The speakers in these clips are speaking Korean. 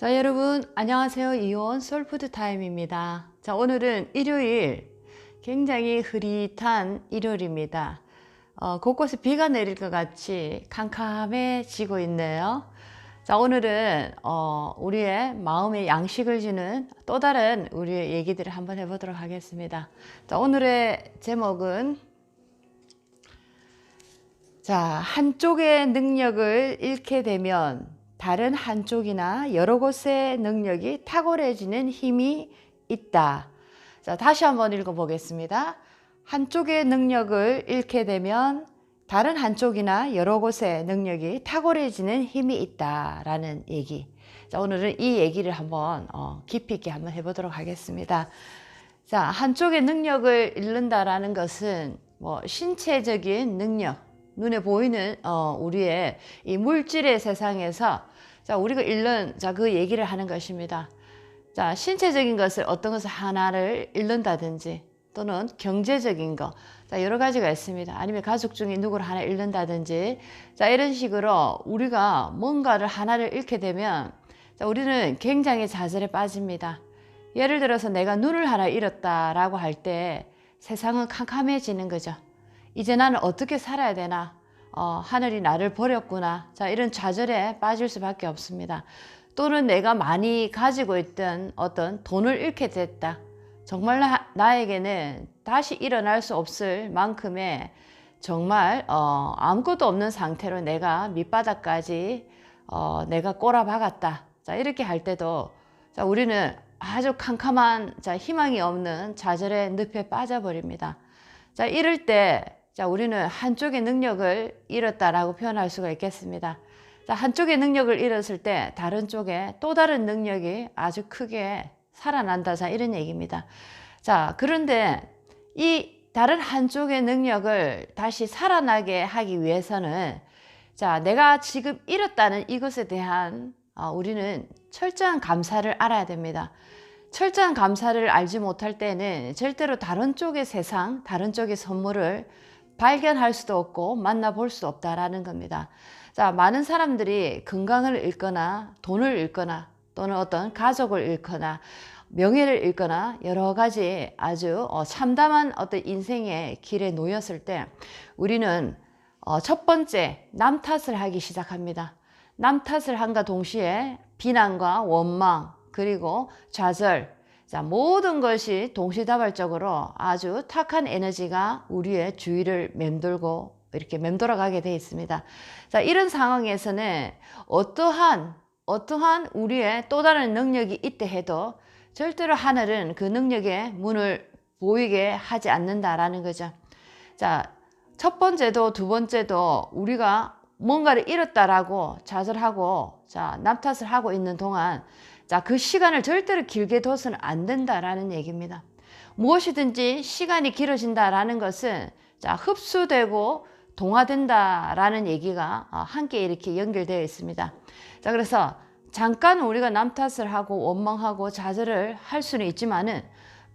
자, 여러분 안녕하세요. 이온 솔푸드 타임입니다. 자, 오늘은 일요일, 굉장히 흐릿한 일요일입니다. 곳곳에 비가 내릴 것 같이 캄캄해지고 있네요. 자, 오늘은 우리의 마음에 양식을 주는 또 다른 우리의 얘기들을 한번 해보도록 하겠습니다. 자, 오늘의 제목은 한쪽의 능력을 잃게 되면 다른 한쪽이나 여러 곳의 능력이 탁월해지는 힘이 있다. 자, 다시 한번 읽어보겠습니다. 한쪽의 능력을 잃게 되면 다른 한쪽이나 여러 곳의 능력이 탁월해지는 힘이 있다라는 얘기. 자, 오늘은 이 얘기를 한번 깊이 있게 한번 해보도록 하겠습니다. 자, 한쪽의 능력을 잃는다라는 것은 신체적인 능력, 눈에 보이는 우리의 이 물질의 세상에서 우리가 잃는 그 얘기를 하는 것입니다. 자, 신체적인 것을 어떤 것을 하나를 잃는다든지 또는 경제적인 거, 여러 가지가 있습니다. 아니면 가족 중에 누구를 하나 잃는다든지, 이런 식으로 우리가 뭔가를 하나를 잃게 되면 우리는 굉장히 좌절에 빠집니다. 예를 들어서 내가 눈을 하나 잃었다라고 할 때 세상은 캄캄해지는 거죠. 이제 나는 어떻게 살아야 되나? 하늘이 나를 버렸구나. 자, 이런 좌절에 빠질 수밖에 없습니다. 또는 내가 많이 가지고 있던 어떤 돈을 잃게 됐다. 정말 나에게는 다시 일어날 수 없을 만큼의 정말 아무것도 없는 상태로 내가 밑바닥까지 내가 꼬라박았다. 자, 이렇게 할 때도 우리는 아주 캄캄한 희망이 없는 좌절의 늪에 빠져버립니다. 자, 이럴 때 우리는 한쪽의 능력을 잃었다라고 표현할 수가 있겠습니다. 자, 한쪽의 능력을 잃었을 때 다른 쪽에 또 다른 능력이 아주 크게 살아난다. 자, 이런 얘기입니다. 자, 그런데 이 다른 한쪽의 능력을 다시 살아나게 하기 위해서는 내가 지금 잃었다는 이것에 대한 우리는 철저한 감사를 알아야 됩니다. 철저한 감사를 알지 못할 때는 절대로 다른 쪽의 세상, 다른 쪽의 선물을 발견할 수도 없고 만나볼 수 없다라는 겁니다. 자, 많은 사람들이 건강을 잃거나 돈을 잃거나 또는 어떤 가족을 잃거나 명예를 잃거나 여러 가지 아주 참담한 어떤 인생의 길에 놓였을 때 우리는 첫 번째 남 탓을 하기 시작합니다. 남 탓을 한과 동시에 비난과 원망 그리고 좌절, 모든 것이 동시다발적으로 아주 탁한 에너지가 우리의 주위를 맴돌고 이렇게 맴돌아가게 되어 있습니다. 자, 이런 상황에서는 어떠한 우리의 또 다른 능력이 있다 해도 절대로 하늘은 그 능력의 문을 보이게 하지 않는다라는 거죠. 자, 첫 번째도 두 번째도 우리가 뭔가를 잃었다라고 좌절하고 남 탓을 하고 있는 동안 그 시간을 절대로 길게 둬서는 안 된다라는 얘기입니다. 무엇이든지 시간이 길어진다라는 것은 흡수되고 동화된다라는 얘기가 함께 이렇게 연결되어 있습니다. 자, 그래서 잠깐 우리가 남 탓을 하고 원망하고 좌절을 할 수는 있지만은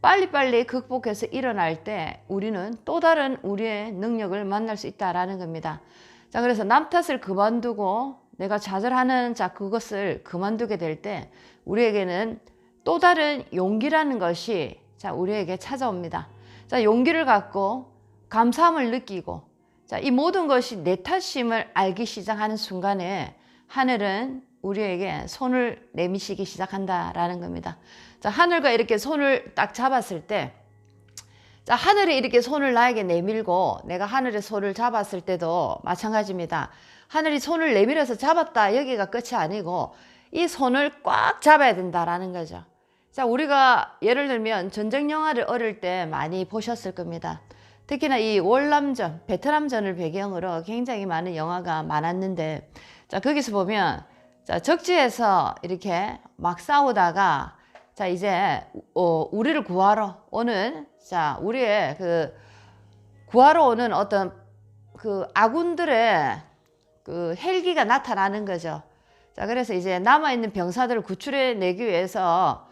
빨리빨리 극복해서 일어날 때 우리는 또 다른 우리의 능력을 만날 수 있다라는 겁니다. 자, 그래서 남 탓을 그만두고 내가 좌절하는 그것을 그만두게 될 때 우리에게는 또 다른 용기라는 것이 우리에게 찾아옵니다. 자, 용기를 갖고 감사함을 느끼고 이 모든 것이 내 탓임을 알기 시작하는 순간에 하늘은 우리에게 손을 내미시기 시작한다라는 겁니다. 자, 하늘과 이렇게 손을 딱 잡았을 때 하늘이 이렇게 손을 나에게 내밀고 내가 하늘의 손을 잡았을 때도 마찬가지입니다. 하늘이 손을 내밀어서 잡았다 여기가 끝이 아니고 이 손을 꽉 잡아야 된다라는 거죠. 자, 우리가 예를 들면 전쟁 영화를 어릴 때 많이 보셨을 겁니다. 특히나 이 월남전, 베트남전을 배경으로 굉장히 많은 영화가 많았는데 거기서 보면 적지에서 이렇게 막 싸우다가 이제 우리를 구하러 오는 우리의 구하러 오는 어떤 아군들의 헬기가 나타나는 거죠. 자, 그래서 이제 남아있는 병사들을 구출해 내기 위해서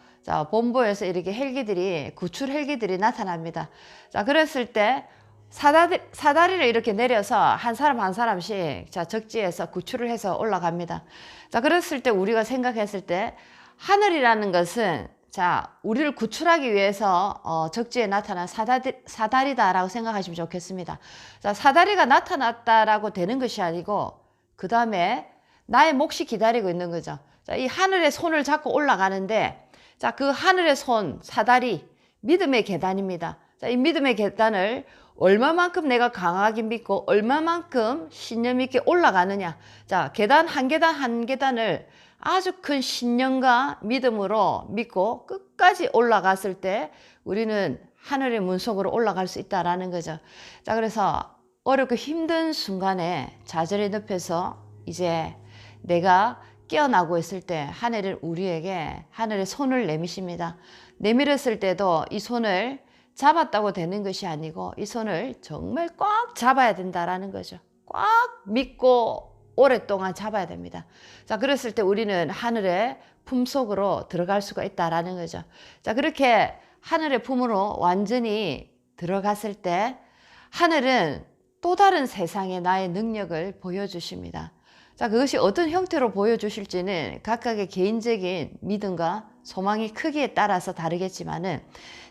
본부에서 이렇게 구출 헬기들이 나타납니다. 자, 그랬을 때 사다리를 이렇게 내려서 한 사람 한 사람씩 적지에서 구출을 해서 올라갑니다. 자, 그랬을 때 우리가 생각했을 때 하늘이라는 것은 자, 우리를 구출하기 위해서 적지에 나타난 사다리다라고 생각하시면 좋겠습니다. 자, 사다리가 나타났다라고 되는 것이 아니고 그 다음에 나의 몫이 기다리고 있는 거죠. 자, 이 하늘의 손을 잡고 올라가는데 자, 그 하늘의 손, 사다리, 믿음의 계단입니다. 자, 이 믿음의 계단을 얼마만큼 내가 강하게 믿고 얼마만큼 신념 있게 올라가느냐. 자, 계단 한 계단 한 계단을 아주 큰 신념과 믿음으로 믿고 끝까지 올라갔을 때 우리는 하늘의 문속으로 올라갈 수 있다라는 거죠. 자, 그래서 어렵고 힘든 순간에 좌절의 늪에서 이제 내가 깨어나고 있을 때 하늘은 우리에게 하늘의 손을 내미십니다. 내밀었을 때도 이 손을 잡았다고 되는 것이 아니고 이 손을 정말 꽉 잡아야 된다라는 거죠. 꽉 믿고 오랫동안 잡아야 됩니다. 자, 그랬을 때 우리는 하늘의 품속으로 들어갈 수가 있다라는 거죠. 자, 그렇게 하늘의 품으로 완전히 들어갔을 때 하늘은 또 다른 세상의 나의 능력을 보여주십니다. 자, 그것이 어떤 형태로 보여주실지는 각각의 개인적인 믿음과 소망의 크기에 따라서 다르겠지만은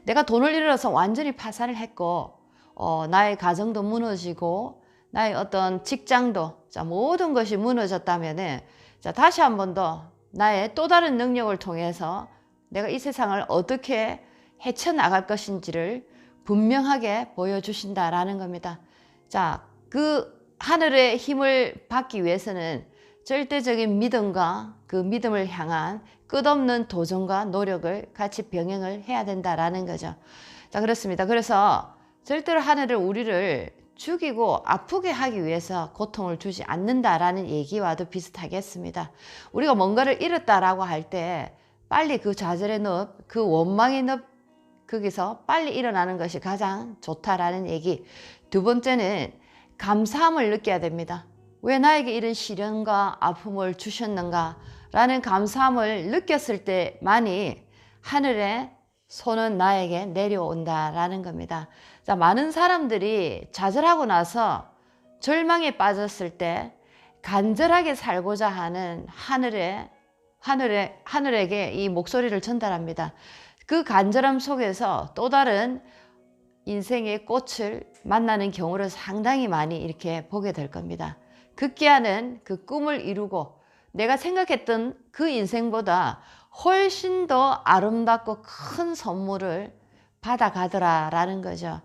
내가 돈을 잃어서 완전히 파산을 했고 나의 가정도 무너지고 나의 어떤 직장도 자, 모든 것이 무너졌다면은 자, 다시 한 번 더 나의 또 다른 능력을 통해서 내가 이 세상을 어떻게 헤쳐나갈 것인지를 분명하게 보여주신다라는 겁니다. 자, 그 하늘의 힘을 받기 위해서는 절대적인 믿음과 그 믿음을 향한 끝없는 도전과 노력을 같이 병행을 해야 된다라는 거죠. 자, 그렇습니다. 그래서 절대로 하늘은 우리를 죽이고 아프게 하기 위해서 고통을 주지 않는다라는 얘기와도 비슷하겠습니다. 우리가 뭔가를 잃었다라고 할 때 빨리 그 좌절의 늪, 그 원망의 늪 거기서 빨리 일어나는 것이 가장 좋다라는 얘기. 두 번째는 감사함을 느껴야 됩니다. 왜 나에게 이런 시련과 아픔을 주셨는가 라는 감사함을 느꼈을 때만이 하늘의 손은 나에게 내려온다라는 겁니다. 자, 많은 사람들이 좌절하고 나서 절망에 빠졌을 때 간절하게 살고자 하는 하늘에게 이 목소리를 전달합니다. 그 간절함 속에서 또 다른 인생의 꽃을 만나는 경우를 상당히 많이 이렇게 보게 될 겁니다. 급기야는 그 꿈을 이루고 내가 생각했던 그 인생보다 훨씬 더 아름답고 큰 선물을 받아가더라라는 거죠.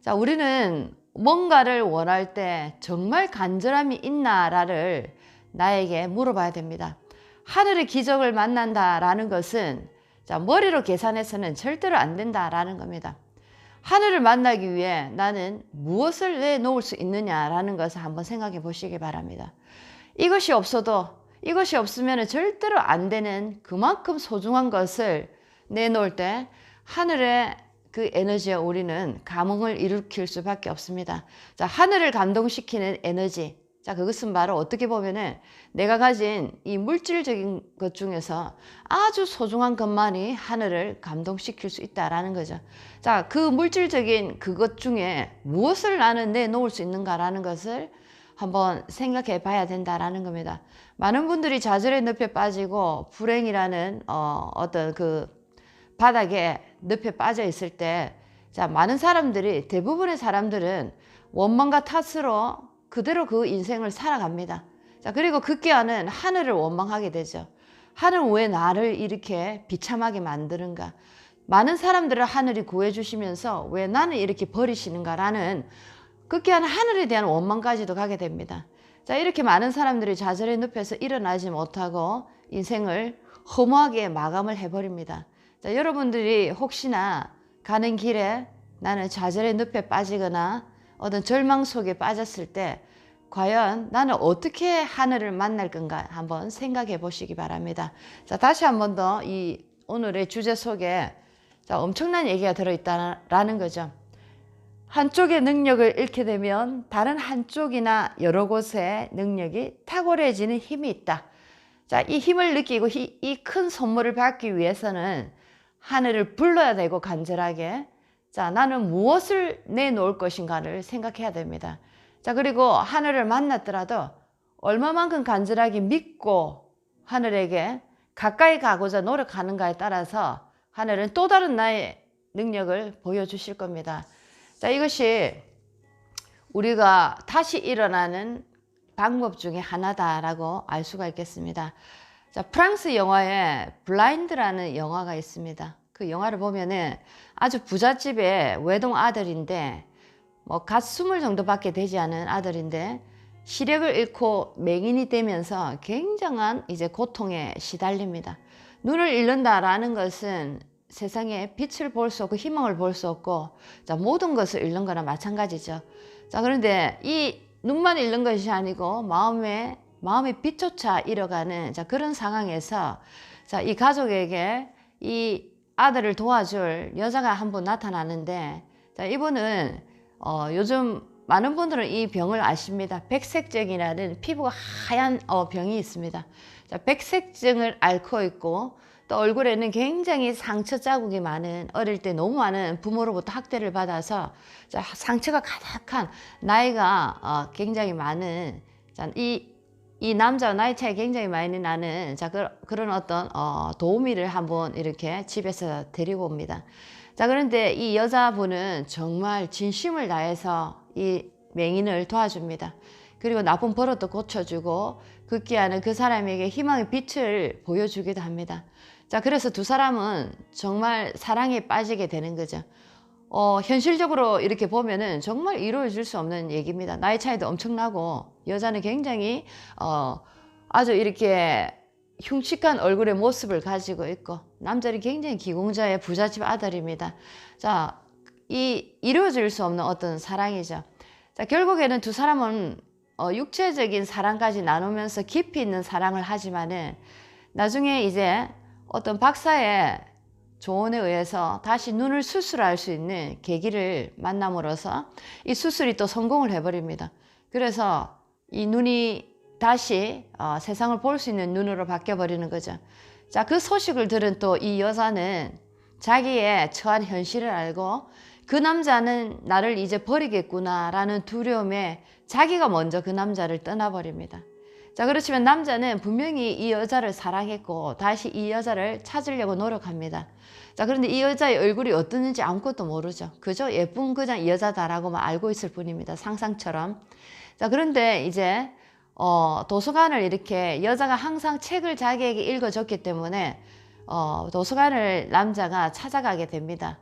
자, 우리는 뭔가를 원할 때 정말 간절함이 있나라를 나에게 물어봐야 됩니다. 하늘의 기적을 만난다라는 것은 자, 머리로 계산해서는 절대로 안 된다라는 겁니다. 하늘을 만나기 위해 나는 무엇을 내놓을 수 있느냐라는 것을 한번 생각해 보시기 바랍니다. 이것이 없으면 절대로 안 되는 그만큼 소중한 것을 내놓을 때 하늘의 그 에너지에 우리는 감흥을 일으킬 수밖에 없습니다. 자, 하늘을 감동시키는 에너지. 자, 그것은 바로 어떻게 보면은 내가 가진 이 물질적인 것 중에서 아주 소중한 것만이 하늘을 감동시킬 수 있다라는 거죠. 자, 그 물질적인 그것 중에 무엇을 나는 내놓을 수 있는가라는 것을 한번 생각해 봐야 된다라는 겁니다. 많은 분들이 좌절의 늪에 빠지고 불행이라는 어떤 그 바닥에 늪에 빠져 있을 때 자, 많은 사람들이 대부분의 사람들은 원망과 탓으로 그대로 그 인생을 살아갑니다. 자, 그리고 급기야는 하늘을 원망하게 되죠. 하늘 왜 나를 이렇게 비참하게 만드는가? 많은 사람들을 하늘이 구해주시면서 왜 나는 이렇게 버리시는가라는 급기야는 하늘에 대한 원망까지도 가게 됩니다. 자, 이렇게 많은 사람들이 좌절의 늪에서 일어나지 못하고 인생을 허무하게 마감을 해버립니다. 자, 여러분들이 혹시나 가는 길에 나는 좌절의 늪에 빠지거나 어떤 절망 속에 빠졌을 때 과연 나는 어떻게 하늘을 만날 건가 한번 생각해 보시기 바랍니다. 자, 다시 한번 더 이 오늘의 주제 속에 자, 엄청난 얘기가 들어있다는 거죠. 한쪽의 능력을 잃게 되면 다른 한쪽이나 여러 곳의 능력이 탁월해지는 힘이 있다. 자, 이 힘을 느끼고 이 큰 선물을 받기 위해서는 하늘을 불러야 되고 간절하게 자, 나는 무엇을 내놓을 것인가를 생각해야 됩니다. 자, 그리고 하늘을 만났더라도 얼마만큼 간절하게 믿고 하늘에게 가까이 가고자 노력하는가에 따라서 하늘은 또 다른 나의 능력을 보여주실 겁니다. 자, 이것이 우리가 다시 일어나는 방법 중에 하나다라고 알 수가 있겠습니다. 자, 프랑스 영화에 블라인드라는 영화가 있습니다. 그 영화를 보면은 아주 부잣집의 외동 아들인데 뭐 갓 20 정도밖에 되지 않은 아들인데 시력을 잃고 맹인이 되면서 굉장한 이제 고통에 시달립니다. 눈을 잃는다라는 것은 세상에 빛을 볼 수 없고 희망을 볼 수 없고, 자, 모든 것을 잃는 거나 마찬가지죠. 자, 그런데 이 눈만 잃는 것이 아니고 마음의 빛조차 잃어가는, 자, 그런 상황에서, 자, 이 가족에게 이 아들을 도와줄 여자가 한 분 나타나는데, 자, 이분은 요즘 많은 분들은 이 병을 아십니다. 백색증이라는 피부가 하얀 병이 있습니다. 자, 백색증을 앓고 있고 또 얼굴에는 굉장히 상처 자국이 많은, 어릴 때 너무 많은 부모로부터 학대를 받아서, 자, 상처가 가득한, 나이가 굉장히 많은, 자, 이 남자와 나이 차이 굉장히 많이 나는, 자, 그런 어떤 도우미를 한번 이렇게 집에서 데리고 옵니다. 자, 그런데 이 여자분은 정말 진심을 다해서 이 맹인을 도와줍니다. 그리고 나쁜 버릇도 고쳐주고 극기하는 그 사람에게 희망의 빛을 보여주기도 합니다. 자, 그래서 두 사람은 정말 사랑에 빠지게 되는 거죠. 현실적으로 이렇게 보면은 정말 이루어질 수 없는 얘기입니다. 나이 차이도 엄청나고, 여자는 굉장히 아주 이렇게 흉측한 얼굴의 모습을 가지고 있고, 남자는 굉장히 기공자의 부잣집 아들입니다. 자, 이루어질 수 없는 어떤 사랑이죠. 자, 결국에는 두 사람은 육체적인 사랑까지 나누면서 깊이 있는 사랑을 하지만은 나중에 이제 어떤 박사의 조언에 의해서 다시 눈을 수술할 수 있는 계기를 만남으로써 이 수술이 또 성공을 해버립니다. 그래서 이 눈이 다시 세상을 볼 수 있는 눈으로 바뀌어버리는 거죠. 자, 그 소식을 들은 또 이 여자는 자기의 처한 현실을 알고, 그 남자는 나를 이제 버리겠구나 라는 두려움에 자기가 먼저 그 남자를 떠나버립니다. 자, 그렇지만 남자는 분명히 이 여자를 사랑했고 다시 이 여자를 찾으려고 노력합니다. 자, 그런데 이 여자의 얼굴이 어떠는지 아무것도 모르죠. 그저 예쁜 그냥 이 여자다라고만 알고 있을 뿐입니다. 상상처럼. 자, 그런데 이제 도서관을 이렇게, 여자가 항상 책을 자기에게 읽어줬기 때문에 도서관을 남자가 찾아가게 됩니다.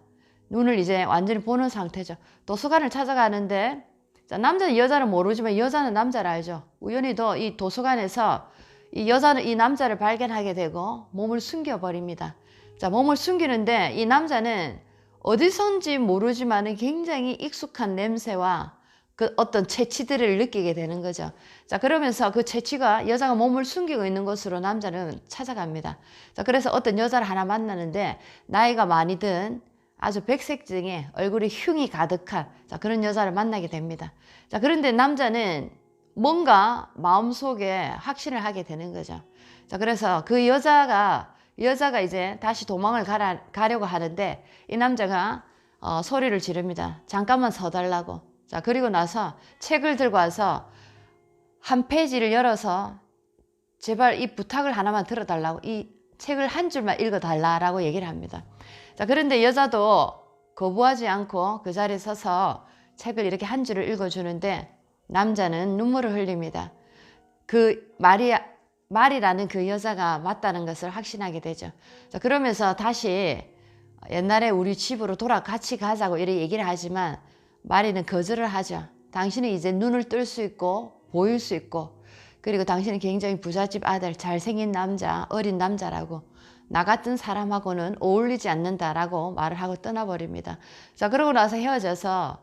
눈을 이제 완전히 보는 상태죠. 도서관을 찾아가는데, 자, 남자는 여자를 모르지만 여자는 남자를 알죠. 우연히도 이 도서관에서 이 여자는 이 남자를 발견하게 되고 몸을 숨겨버립니다. 자, 몸을 숨기는데 이 남자는 어디선지 모르지만 굉장히 익숙한 냄새와 그 어떤 채취들을 느끼게 되는 거죠. 자, 그러면서 그 채취가 여자가 몸을 숨기고 있는 곳으로 남자는 찾아갑니다. 자, 그래서 어떤 여자를 하나 만나는데 나이가 많이 든 아주 백색증에 얼굴이 흉이 가득한, 자, 그런 여자를 만나게 됩니다. 자, 그런데 남자는 뭔가 마음속에 확신을 하게 되는 거죠. 자, 그래서 그 여자가 이제 다시 도망을 가려고 하는데 이 남자가 소리를 지릅니다. 잠깐만 서달라고. 자, 그리고 나서 책을 들고 와서 한 페이지를 열어서 제발 이 부탁을 하나만 들어달라고, 이 책을 한 줄만 읽어달라고 얘기를 합니다. 자, 그런데 여자도 거부하지 않고 그 자리에 서서 책을 이렇게 한 줄을 읽어주는데 남자는 눈물을 흘립니다. 그 말이라는 그 여자가 맞다는 것을 확신하게 되죠. 자, 그러면서 다시 옛날에 우리 집으로 같이 가자고 이렇게 얘기를 하지만 마리는 거절을 하죠. 당신은 이제 눈을 뜰 수 있고 보일 수 있고, 그리고 당신은 굉장히 부잣집 아들, 잘생긴 남자, 어린 남자라고, 나 같은 사람하고는 어울리지 않는다라고 말을 하고 떠나버립니다. 자, 그러고 나서 헤어져서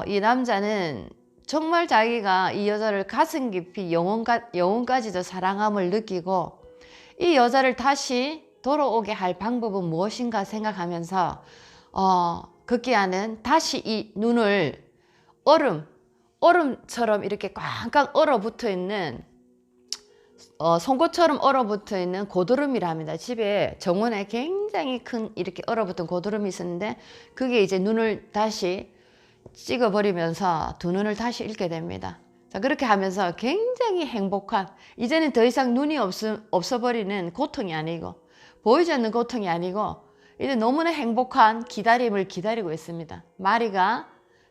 이 남자는 정말 자기가 이 여자를 가슴 깊이 영혼까지도 사랑함을 느끼고, 이 여자를 다시 돌아오게 할 방법은 무엇인가 생각하면서 극기야는 다시 이 눈을 얼음처럼 이렇게 꽝꽝 얼어붙어 있는, 송곳처럼 얼어붙어 있는 고드름이라 합니다. 집에 정원에 굉장히 큰 이렇게 얼어붙은 고드름이 있었는데 그게 이제 눈을 다시 찍어버리면서 두 눈을 다시 읽게 됩니다. 자, 그렇게 하면서 굉장히 행복한, 이제는 더 이상 눈이 없어버리는 고통이 아니고, 보이지 않는 고통이 아니고, 이제 너무나 행복한 기다림을 기다리고 있습니다. 마리가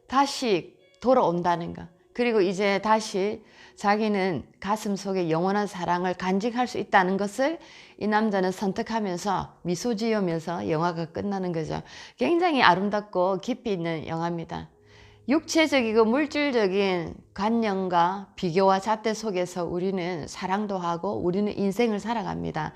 다시 돌아온다는 것. 그리고 이제 다시 자기는 가슴 속에 영원한 사랑을 간직할 수 있다는 것을 이 남자는 선택하면서 미소 지으면서 영화가 끝나는 거죠. 굉장히 아름답고 깊이 있는 영화입니다. 육체적이고 물질적인 관념과 비교와 잣대 속에서 우리는 사랑도 하고 우리는 인생을 살아갑니다.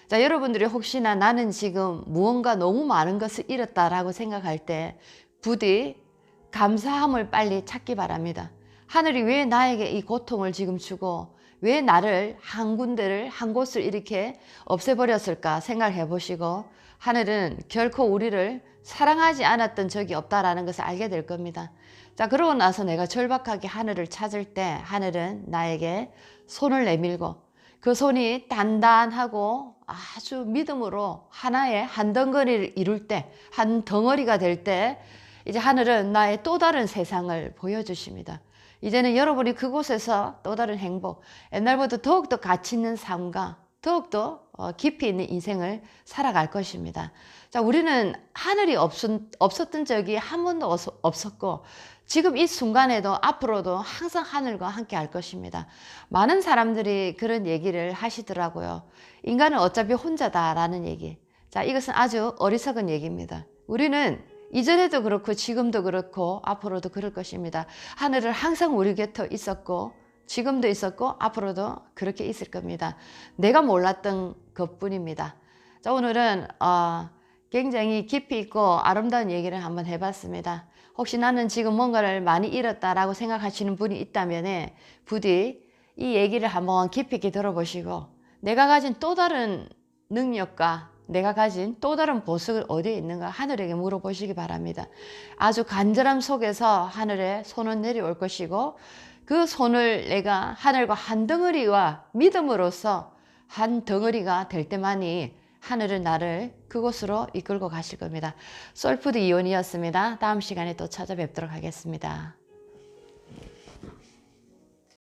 자, 여러분들이 혹시나 나는 지금 무언가 너무 많은 것을 잃었다라고 생각할 때 부디 감사함을 빨리 찾기 바랍니다. 하늘이 왜 나에게 이 고통을 지금 주고 왜 나를 한 군데를 한 곳을 이렇게 없애버렸을까 생각해 보시고, 하늘은 결코 우리를 사랑하지 않았던 적이 없다라는 것을 알게 될 겁니다. 자, 그러고 나서 내가 절박하게 하늘을 찾을 때 하늘은 나에게 손을 내밀고 그 손이 단단하고 아주 믿음으로 하나의 한 덩어리를 이룰 때, 한 덩어리가 될 때 이제 하늘은 나의 또 다른 세상을 보여주십니다. 이제는 여러분이 그곳에서 또 다른 행복, 옛날보다 더욱더 가치 있는 삶과 더욱더 깊이 있는 인생을 살아갈 것입니다. 자, 우리는 하늘이 없었던 적이 한 번도 없었고 지금 이 순간에도 앞으로도 항상 하늘과 함께 할 것입니다. 많은 사람들이 그런 얘기를 하시더라고요. 인간은 어차피 혼자다라는 얘기. 자, 이것은 아주 어리석은 얘기입니다. 우리는 이전에도 그렇고 지금도 그렇고 앞으로도 그럴 것입니다. 하늘은 항상 우리 곁에 있었고 지금도 있었고 앞으로도 그렇게 있을 겁니다. 내가 몰랐던 것뿐입니다. 자, 오늘은 굉장히 깊이 있고 아름다운 얘기를 한번 해봤습니다. 혹시 나는 지금 뭔가를 많이 잃었다라고 생각하시는 분이 있다면 부디 이 얘기를 한번 깊이 있게 들어보시고 내가 가진 또 다른 능력과 내가 가진 또 다른 보석을 어디에 있는가 하늘에게 물어보시기 바랍니다. 아주 간절함 속에서 하늘에 손은 내려올 것이고 그 손을 내가 하늘과 한 덩어리와 믿음으로써 한 덩어리가 될 때만이 하늘은 나를 그곳으로 이끌고 가실 겁니다. 솔푸드 이온이었습니다. 다음 시간에 또 찾아뵙도록 하겠습니다.